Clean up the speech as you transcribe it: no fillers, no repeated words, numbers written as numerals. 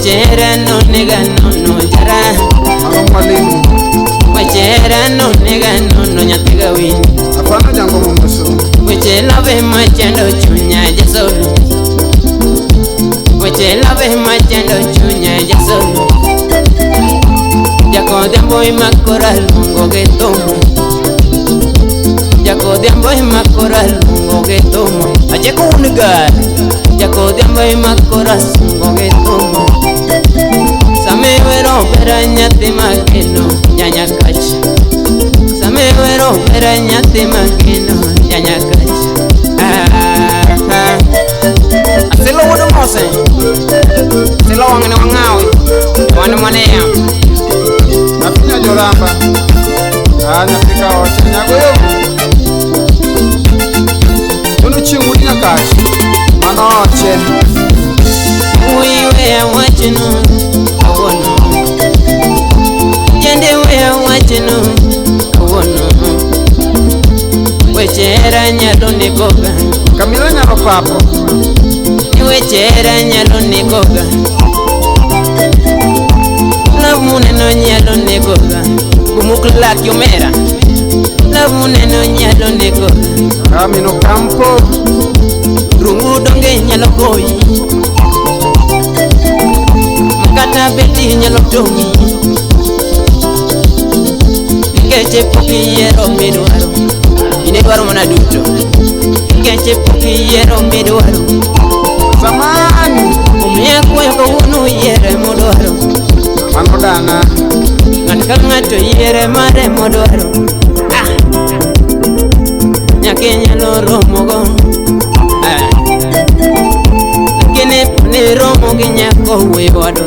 Wechera no nega no jara. Mwalimu. Wechera no nega no nyatega wini. Apana jango mumuso. Wechela ve machendo chunya jasolo. Wechela ve machendo chunya jasolo. Jako diambo y makora lungo que tomo. Jako diambo y makora lungo que tomo. Aje ko unigar. Jako diambo y makora lungo que tomo. Same vero peranyate makeno nyanya kachi. Same vero peranyate makeno nyanya kachi. Asilo wodo mose. Asilo wangene wangawi. Wana mwana ya. Afinya joramba. Nyafika oche nyagoyo. Unu chingudi nyakashi. Mano oche. Uiwe ya wachinu kawono. Jende we ya wachinu kawono. Wechera nyalo nikoga. Kamila nyalo papo. Wechera nyalo nikoga. Lavune no nyalo nikoga. Kumukula kiomera. Lavune no nyalo nikoga. Kamino campo. Rungu donge nyalo koi. Makata beti nyalo tongi. Keche poki yero midwaro. Ine dwaro mana duto. Keche poki yero midwaro. Zamani. Umia kuya kawunu yere modwaro. Mano dana. Ngatka ngato yere mare modwaro. Nyake nyalo romogo. Lakini ni romo gi nyako we wado.